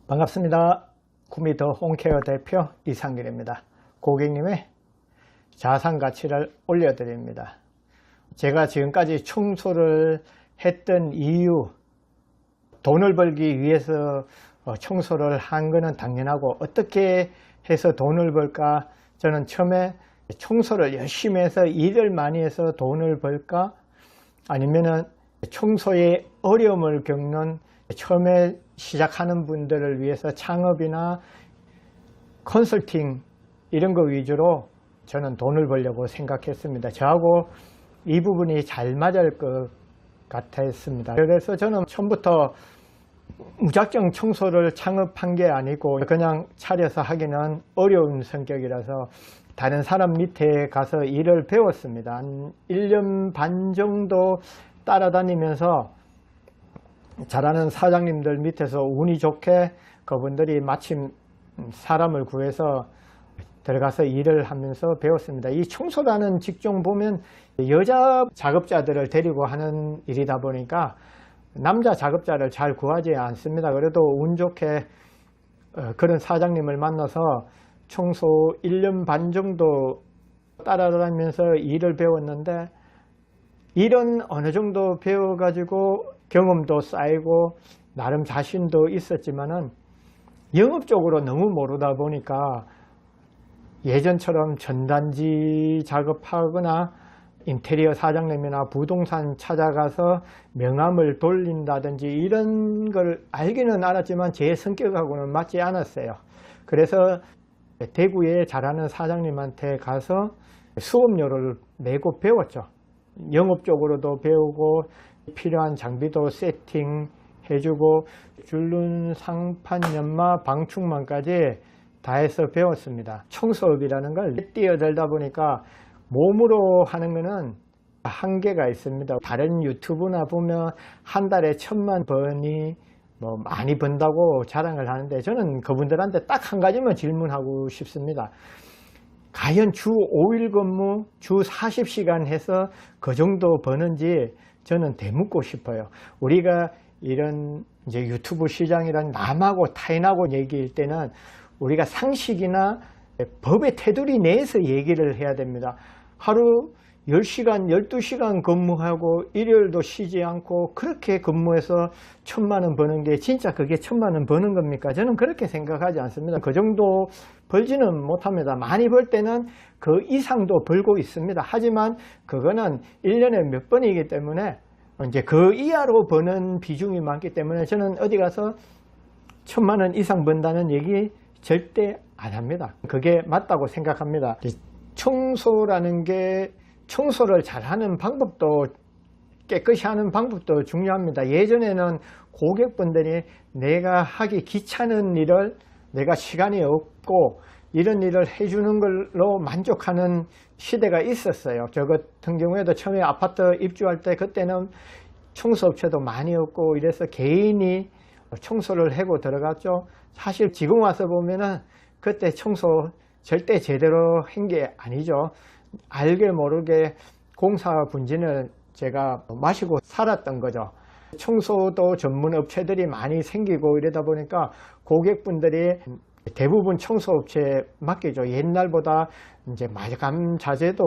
반갑습니다. 구미더 홈케어 대표 이상길입니다. 고객님의 자산 가치를 올려드립니다. 제가 지금까지 청소를 했던 이유, 돈을 벌기 위해서 청소를 한 거는 당연하고, 어떻게 해서 돈을 벌까? 저는 처음에 청소를 열심히 해서 일을 많이 해서 돈을 벌까? 아니면은 청소에 어려움을 겪는 처음에 시작하는 분들을 위해서 창업이나 컨설팅 이런 거 위주로 저는 돈을 벌려고 생각했습니다. 저하고 이 부분이 잘 맞을 것 같았습니다. 그래서 저는 처음부터 무작정 청소를 창업한 게 아니고, 그냥 차려서 하기는 어려운 성격이라서 다른 사람 밑에 가서 일을 배웠습니다. 한 1년 반 정도 따라다니면서 잘하는 사장님들 밑에서 운이 좋게 그분들이 마침 사람을 구해서 들어가서 일을 하면서 배웠습니다. 이 청소라는 직종 보면 여자 작업자들을 데리고 하는 일이다 보니까 남자 작업자를 잘 구하지 않습니다. 그래도 운 좋게 그런 사장님을 만나서 청소 1년 반 정도 따라다니면서 일을 배웠는데, 일은 어느 정도 배워가지고 경험도 쌓이고 나름 자신도 있었지만은 영업적으로 너무 모르다 보니까 예전처럼 전단지 작업하거나 인테리어 사장님이나 부동산 찾아가서 명함을 돌린다든지 이런 걸 알기는 알았지만 제 성격하고는 맞지 않았어요. 그래서 대구에 잘하는 사장님한테 가서 수업료를 내고 배웠죠. 영업적으로도 배우고 필요한 장비도 세팅해주고 줄눈, 상판, 연마, 방충망까지 다 해서 배웠습니다. 청소업이라는 걸 뛰어들다 보니까 몸으로 하는 거는 한계가 있습니다. 다른 유튜브나 보면 한 달에 1000만 번이 많이 번다고 자랑을 하는데, 저는 그분들한테 딱 한 가지만 질문하고 싶습니다. 과연 주 5일 근무, 주 40시간 해서 그 정도 버는지 저는 되묻고 싶어요. 우리가 이런 이제 유튜브 시장이란 남하고 타인하고 얘기일 때는 우리가 상식이나 법의 테두리 내에서 얘기를 해야 됩니다. 하루 10시간, 12시간 근무하고 일요일도 쉬지 않고 그렇게 근무해서 1000만 원 버는 게 진짜 그게 1000만 원 버는 겁니까? 저는 그렇게 생각하지 않습니다. 그 정도 벌지는 못합니다. 많이 벌 때는 그 이상도 벌고 있습니다. 하지만 그거는 1년에 몇 번이기 때문에 이제 그 이하로 버는 비중이 많기 때문에 저는 어디 가서 1000만 원 이상 번다는 얘기 절대 안 합니다. 그게 맞다고 생각합니다. 청소라는 게 청소를 잘하는 방법도, 깨끗이 하는 방법도 중요합니다. 예전에는 고객분들이 내가 하기 귀찮은 일을, 내가 시간이 없고 이런 일을 해주는 걸로 만족하는 시대가 있었어요. 저 같은 경우에도 처음에 아파트 입주할 때 그때는 청소업체도 많이 없고 이래서 개인이 청소를 하고 들어갔죠. 사실 지금 와서 보면은 그때 청소 절대 제대로 한 게 아니죠. 알게 모르게 공사 분진을 제가 마시고 살았던 거죠. 청소도 전문 업체들이 많이 생기고 이러다 보니까 고객분들이 대부분 청소업체에 맡기죠. 옛날보다 이제 마감 자재도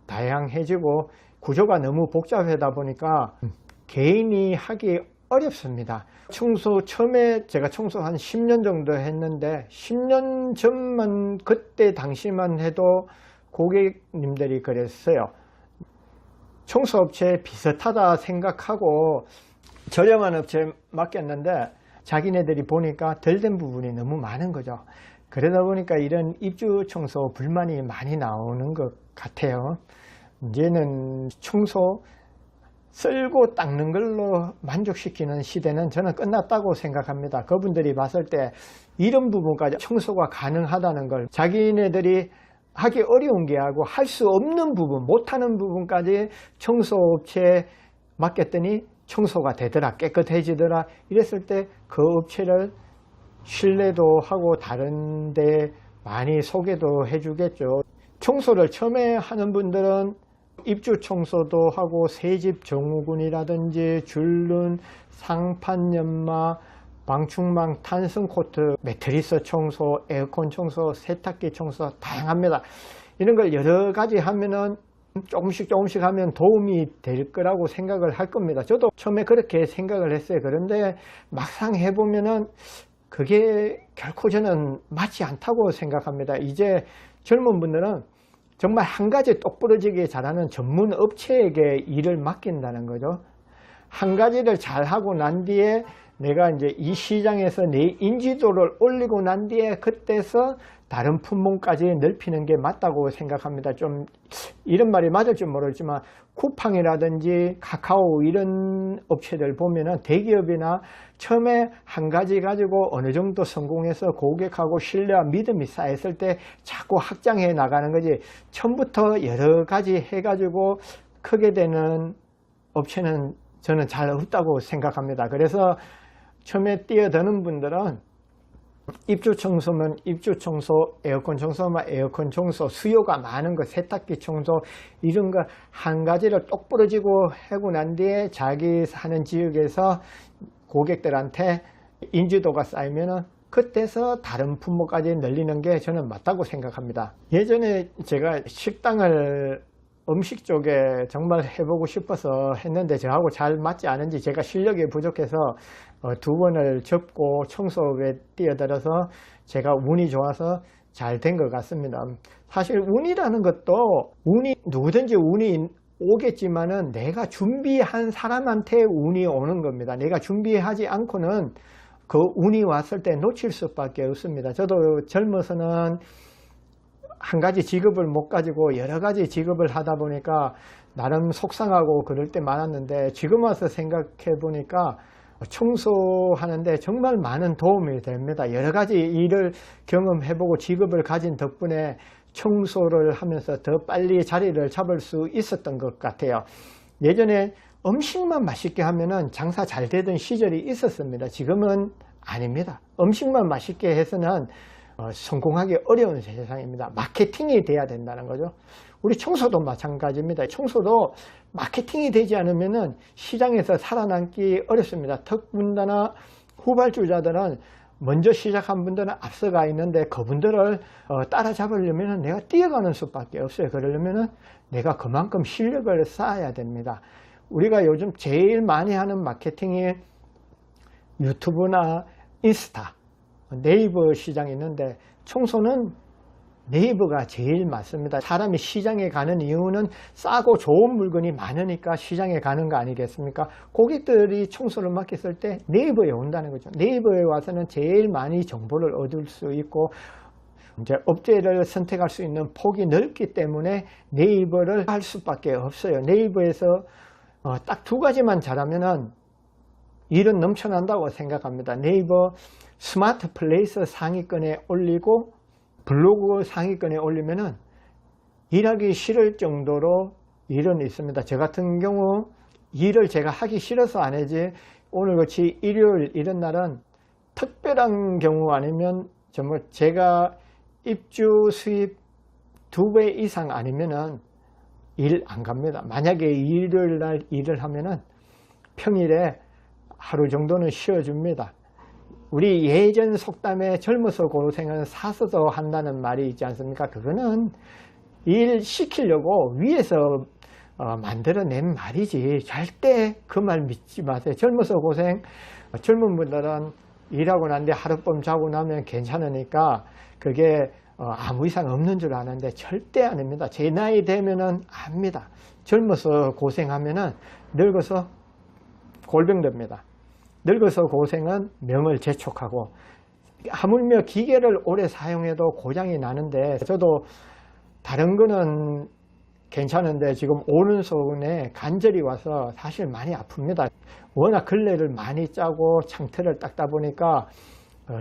다양해지고 구조가 너무 복잡하다 보니까 개인이 하기 어렵습니다. 청소 처음에 제가 청소 한 10년 정도 했는데 10년 전만, 그때 당시만 해도 고객님들이 그랬어요. 청소업체 비슷하다 생각하고 저렴한 업체에 맡겼는데 자기네들이 보니까 덜 된 부분이 너무 많은 거죠. 그러다 보니까 이런 입주 청소 불만이 많이 나오는 것 같아요. 이제는 청소 쓸고 닦는 걸로 만족시키는 시대는 저는 끝났다고 생각합니다. 그분들이 봤을 때 이런 부분까지 청소가 가능하다는 걸, 자기네들이 하기 어려운 게 하고 할 수 없는 부분, 못하는 부분까지 청소업체에 맡겼더니 청소가 되더라, 깨끗해지더라 이랬을 때 그 업체를 신뢰도 하고 다른 데 많이 소개도 해주겠죠. 청소를 처음에 하는 분들은 입주 청소도 하고 새집 정후군이라든지 줄눈, 상판 연마, 방충망, 탄성 코트, 매트리스 청소, 에어컨 청소, 세탁기 청소 다양합니다. 이런 걸 여러 가지 하면은 조금씩 하면 도움이 될 거라고 생각을 할 겁니다. 저도 처음에 그렇게 생각을 했어요. 그런데 막상 해보면은 그게 결코 저는 맞지 않다고 생각합니다. 이제 젊은 분들은 정말 한 가지 똑부러지게 잘하는 전문 업체에게 일을 맡긴다는 거죠. 한 가지를 잘하고 난 뒤에 내가 이제 이 시장에서 내 인지도를 올리고 난 뒤에 그때서 다른 품목까지 넓히는 게 맞다고 생각합니다. 좀 이런 말이 맞을지 모르지만 쿠팡이라든지 카카오 이런 업체들 보면은 대기업이나 처음에 한 가지 가지고 어느 정도 성공해서 고객하고 신뢰와 믿음이 쌓였을 때 자꾸 확장해 나가는 거지, 처음부터 여러 가지 해가지고 크게 되는 업체는 저는 잘 없다고 생각합니다. 그래서 처음에 뛰어드는 분들은 입주 청소면 입주 청소, 에어컨 청소면 에어컨 청소, 수요가 많은 거 세탁기 청소 이런 거 한 가지를 똑부러지고 하고 난 뒤에 자기 사는 지역에서 고객들한테 인지도가 쌓이면은 그때서 다른 품목까지 늘리는 게 저는 맞다고 생각합니다. 예전에 제가 식당을 음식 쪽에 정말 해보고 싶어서 했는데 저하고 잘 맞지 않은지 제가 실력이 부족해서 2번을 접고 청소에 뛰어들어서 제가 운이 좋아서 잘 된 것 같습니다. 사실 운이라는 것도 누구든지 운이 오겠지만은 내가 준비한 사람한테 운이 오는 겁니다. 내가 준비하지 않고는 그 운이 왔을 때 놓칠 수밖에 없습니다. 저도 젊어서는 한 가지 직업을 못 가지고 여러 가지 직업을 하다 보니까 나름 속상하고 그럴 때 많았는데 지금 와서 생각해 보니까 청소하는데 정말 많은 도움이 됩니다. 여러 가지 일을 경험해보고 직업을 가진 덕분에 청소를 하면서 더 빨리 자리를 잡을 수 있었던 것 같아요. 예전에 음식만 맛있게 하면은 장사 잘 되던 시절이 있었습니다. 지금은 아닙니다. 음식만 맛있게 해서는 성공하기 어려운 세상입니다. 마케팅이 돼야 된다는 거죠. 우리 청소도 마찬가지입니다. 청소도 마케팅이 되지 않으면 시장에서 살아남기 어렵습니다. 더군다나 후발주자들은 먼저 시작한 분들은 앞서가 있는데 그분들을 따라잡으려면 내가 뛰어가는 수밖에 없어요. 그러려면 내가 그만큼 실력을 쌓아야 됩니다. 우리가 요즘 제일 많이 하는 마케팅이 유튜브나 인스타, 네이버 시장이 있는데 청소는 네이버가 제일 맞습니다. 사람이 시장에 가는 이유는 싸고 좋은 물건이 많으니까 시장에 가는 거 아니겠습니까? 고객들이 청소를 맡겼을 때 네이버에 온다는 거죠. 네이버에 와서는 제일 많이 정보를 얻을 수 있고 이제 업체를 선택할 수 있는 폭이 넓기 때문에 네이버를 할 수밖에 없어요. 네이버에서 딱 2가지만 잘하면은 일은 넘쳐난다고 생각합니다. 네이버 스마트 플레이스 상위권에 올리고 블로그 상위권에 올리면은 일하기 싫을 정도로 일은 있습니다. 저 같은 경우 일을 제가 하기 싫어서 안 하지, 오늘같이 일요일 이런 날은 특별한 경우 아니면 정말 제가 입주 수입 2배 이상 아니면은 일 안 갑니다. 만약에 일요일 날 일을 하면은 평일에 하루 정도는 쉬어줍니다. 우리 예전 속담에 젊어서 고생은 사서도 한다는 말이 있지 않습니까? 그거는 일 시키려고 위에서 만들어낸 말이지 절대 그 말 믿지 마세요. 젊어서 고생, 젊은 분들은 일하고 난 뒤에 하룻밤 자고 나면 괜찮으니까 그게 아무 이상 없는 줄 아는데 절대 아닙니다. 제 나이 되면은 압니다. 젊어서 고생하면은 늙어서 골병됩니다. 늙어서 고생은 명을 재촉하고, 하물며 기계를 오래 사용해도 고장이 나는데 저도 다른 거는 괜찮은데 지금 오른손에 관절이 와서 사실 많이 아픕니다. 워낙 걸레를 많이 짜고 창틀을 닦다 보니까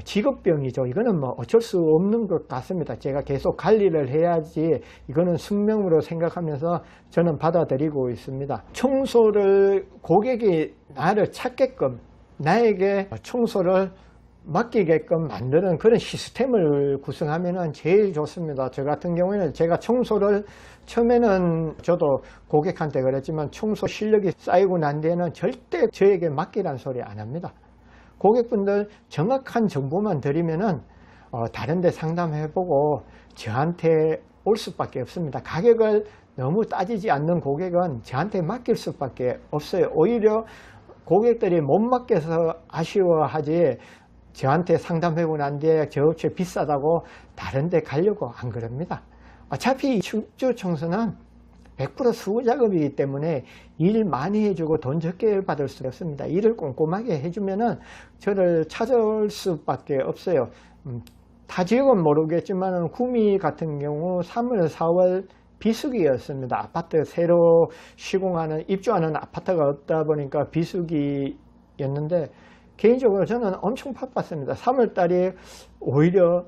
직업병이죠. 이거는 뭐 어쩔 수 없는 것 같습니다. 제가 계속 관리를 해야지 이거는 숙명으로 생각하면서 저는 받아들이고 있습니다. 청소를 고객이 나를 찾게끔, 나에게 청소를 맡기게끔 만드는 그런 시스템을 구성하면 제일 좋습니다. 저 같은 경우에는 제가 청소를 처음에는 저도 고객한테 그랬지만 청소 실력이 쌓이고 난 뒤에는 절대 저에게 맡기란 소리 안 합니다. 고객분들 정확한 정보만 드리면은 다른 데 상담해보고 저한테 올 수밖에 없습니다. 가격을 너무 따지지 않는 고객은 저한테 맡길 수밖에 없어요. 오히려 고객들이 못 맡겨서 아쉬워하지 저한테 상담해보고 난 뒤에 저 업체 비싸다고 다른 데 가려고 안 그럽니다. 어차피 축주 청소는 100% 수작업이기 때문에 일 많이 해주고 돈 적게 받을 수 없습니다. 일을 꼼꼼하게 해주면은 저를 찾아올 수밖에 없어요. 타 지역은 모르겠지만 구미 같은 경우 3월, 4월 비수기였습니다. 아파트 새로 시공하는, 입주하는 아파트가 없다 보니까 비수기였는데 개인적으로 저는 엄청 바빴습니다. 3월 달이 오히려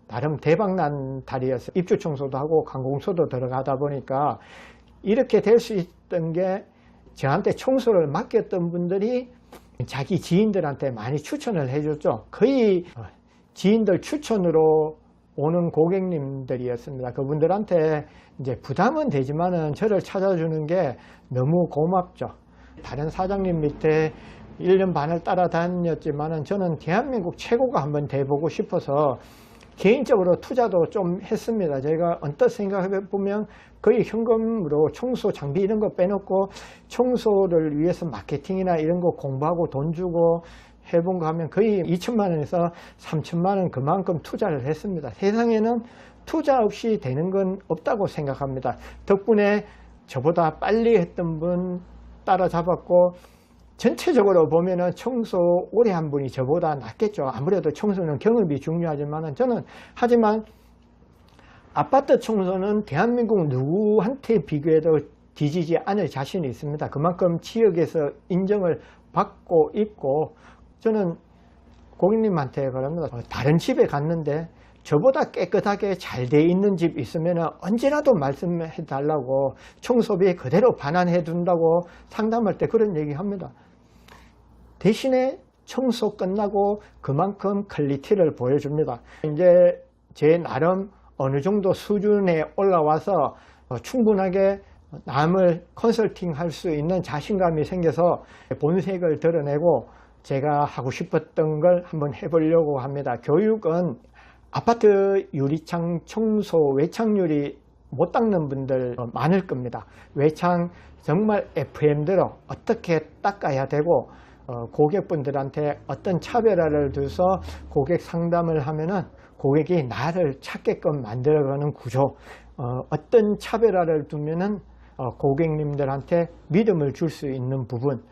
나름 대박난 달이었어요. 입주 청소도 하고 관공서도 들어가다 보니까 이렇게 될 수 있던 게 저한테 청소를 맡겼던 분들이 자기 지인들한테 많이 추천을 해줬죠. 거의 지인들 추천으로 오는 고객님들이었습니다. 그분들한테 이제 부담은 되지만은 저를 찾아주는 게 너무 고맙죠. 다른 사장님 밑에 1년 반을 따라다녔지만은 저는 대한민국 최고가 한번 돼보고 싶어서 개인적으로 투자도 좀 했습니다. 제가 언뜻 생각해 보면 거의 현금으로 청소 장비 이런 거 빼놓고 청소를 위해서 마케팅이나 이런 거 공부하고 돈 주고 해본 거 하면 거의 2천만 원에서 3천만 원 그만큼 투자를 했습니다. 세상에는 투자 없이 되는 건 없다고 생각합니다. 덕분에 저보다 빨리 했던 분 따라잡았고 전체적으로 보면은 청소 오래 한 분이 저보다 낫겠죠. 아무래도 청소는 경험이 중요하지만 저는 하지만 아파트 청소는 대한민국 누구한테 비교해도 뒤지지 않을 자신이 있습니다. 그만큼 지역에서 인정을 받고 있고 저는 고객님한테 그럽니다. 다른 집에 갔는데 저보다 깨끗하게 잘 돼 있는 집 있으면 언제라도 말씀해 달라고 청소비 그대로 반환해 둔다고 상담할 때 그런 얘기 합니다. 대신에 청소 끝나고 그만큼 퀄리티를 보여줍니다. 이제 제 나름 어느 정도 수준에 올라와서 충분하게 남을 컨설팅 할 수 있는 자신감이 생겨서 본색을 드러내고 제가 하고 싶었던 걸 한번 해보려고 합니다. 교육은 아파트 유리창 청소 외창유리 못 닦는 분들 많을 겁니다. 외창 정말 FM대로 어떻게 닦아야 되고 고객분들한테 어떤 차별화를 둬서 고객 상담을 하면은 고객이 나를 찾게끔 만들어가는 구조, 어떤 차별화를 두면은 고객님들한테 믿음을 줄 수 있는 부분.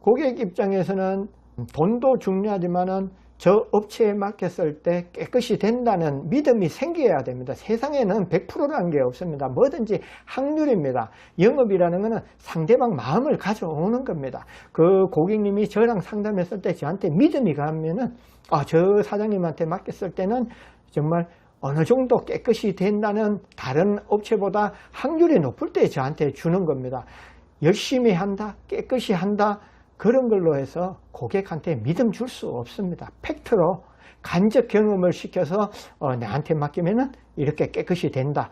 고객 입장에서는 돈도 중요하지만은 저 업체에 맡겼을 때 깨끗이 된다는 믿음이 생겨야 됩니다. 세상에는 100%라는 게 없습니다. 뭐든지 확률입니다. 영업이라는 것은 상대방 마음을 가져오는 겁니다. 그 고객님이 저랑 상담했을 때 저한테 믿음이 가면은 저 사장님한테 맡겼을 때는 정말 어느 정도 깨끗이 된다는 다른 업체보다 확률이 높을 때 저한테 주는 겁니다. 열심히 한다, 깨끗이 한다, 그런 걸로 해서 고객한테 믿음 줄 수 없습니다. 팩트로 간접 경험을 시켜서 나한테 맡기면은 이렇게 깨끗이 된다.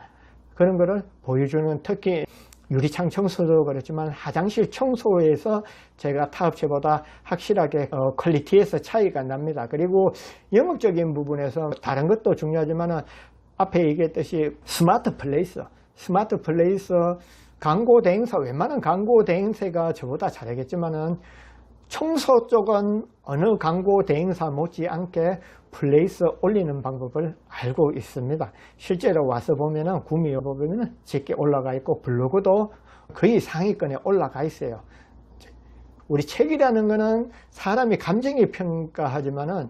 그런 거를 보여주는, 특히 유리창 청소도 그렇지만 화장실 청소에서 제가 타 업체보다 확실하게 퀄리티에서 차이가 납니다. 그리고 영업적인 부분에서 다른 것도 중요하지만 앞에 얘기했듯이 스마트 플레이스 광고 대행사, 웬만한 광고 대행사가 저보다 잘하겠지만은 청소 쪽은 어느 광고 대행사 못지않게 플레이스 올리는 방법을 알고 있습니다. 실제로 와서 보면은 구미 보면은 짙게 올라가 있고 블로그도 거의 상위권에 올라가 있어요. 우리 책이라는 거는 사람이 감정이 평가하지만은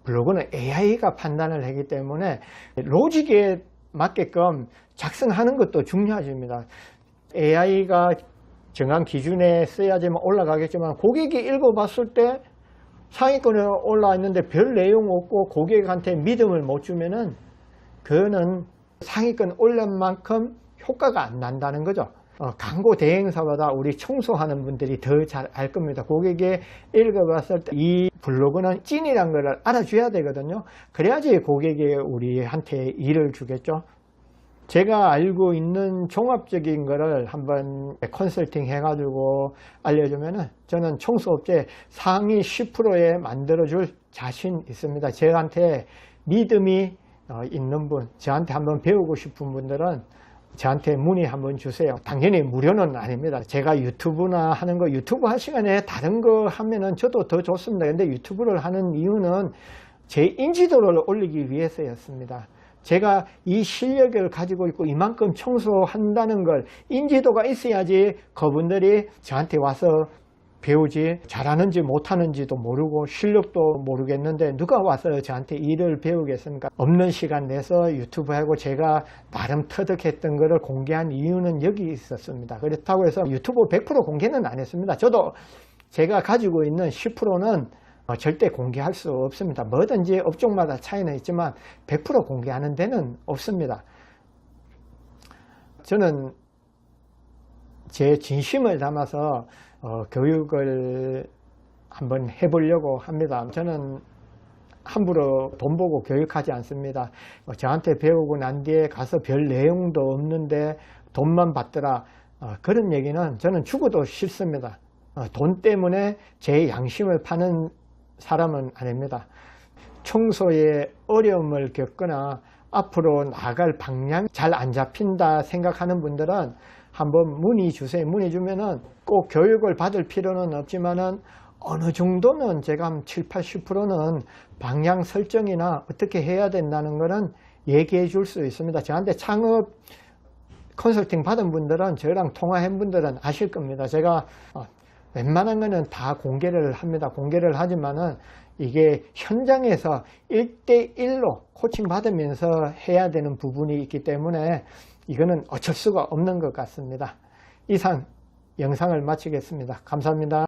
블로그는 AI가 판단을 하기 때문에 로직에 맞게끔 작성하는 것도 중요하십니다. AI가 정한 기준에 써야지만 올라가겠지만 고객이 읽어봤을 때 상위권에 올라와 있는데 별 내용 없고 고객한테 믿음을 못 주면은 그거는 상위권 올린 만큼 효과가 안 난다는 거죠. 광고 대행사보다 우리 청소하는 분들이 더 잘 알 겁니다. 고객이 읽어봤을 때 이 블로그는 찐이란 걸 알아줘야 되거든요. 그래야지 고객이 우리한테 일을 주겠죠. 제가 알고 있는 종합적인 거를 한번 컨설팅 해가지고 알려주면은 저는 청소업체 상위 10%에 만들어줄 자신 있습니다. 저한테 믿음이 있는 분, 저한테 한번 배우고 싶은 분들은 저한테 문의 한번 주세요. 당연히 무료는 아닙니다. 제가 유튜브나 하는 거, 유튜브 할 시간에 다른 거 하면은 저도 더 좋습니다. 근데 유튜브를 하는 이유는 제 인지도를 올리기 위해서였습니다. 제가 이 실력을 가지고 있고 이만큼 청소한다는 걸 인지도가 있어야지 그분들이 저한테 와서 배우지, 잘하는지 못하는지도 모르고 실력도 모르겠는데 누가 와서 저한테 일을 배우겠습니까? 없는 시간 내서 유튜브 하고 제가 나름 터득했던 거를 공개한 이유는 여기 있었습니다. 그렇다고 해서 유튜브 100% 공개는 안 했습니다. 저도 제가 가지고 있는 10%는 절대 공개할 수 없습니다. 뭐든지 업종마다 차이는 있지만 100% 공개하는 데는 없습니다. 저는 제 진심을 담아서 교육을 한번 해보려고 합니다. 저는 함부로 돈 보고 교육하지 않습니다. 저한테 배우고 난 뒤에 가서 별 내용도 없는데 돈만 받더라. 그런 얘기는 저는 죽어도 싫습니다. 돈 때문에 제 양심을 파는 사람은 아닙니다. 청소에 어려움을 겪거나 앞으로 나갈 방향 잘 안 잡힌다 생각하는 분들은 한번 문의 주세요. 문의 주면은 꼭 교육을 받을 필요는 없지만은 어느 정도는 제가 한 7, 80%는 방향 설정이나 어떻게 해야 된다는 거는 얘기해 줄 수 있습니다. 저한테 창업 컨설팅 받은 분들은, 저랑 통화한 분들은 아실 겁니다. 제가 웬만한 거는 다 공개를 합니다. 공개를 하지만은 이게 현장에서 1대1로 코칭 받으면서 해야 되는 부분이 있기 때문에 이거는 어쩔 수가 없는 것 같습니다. 이상 영상을 마치겠습니다. 감사합니다.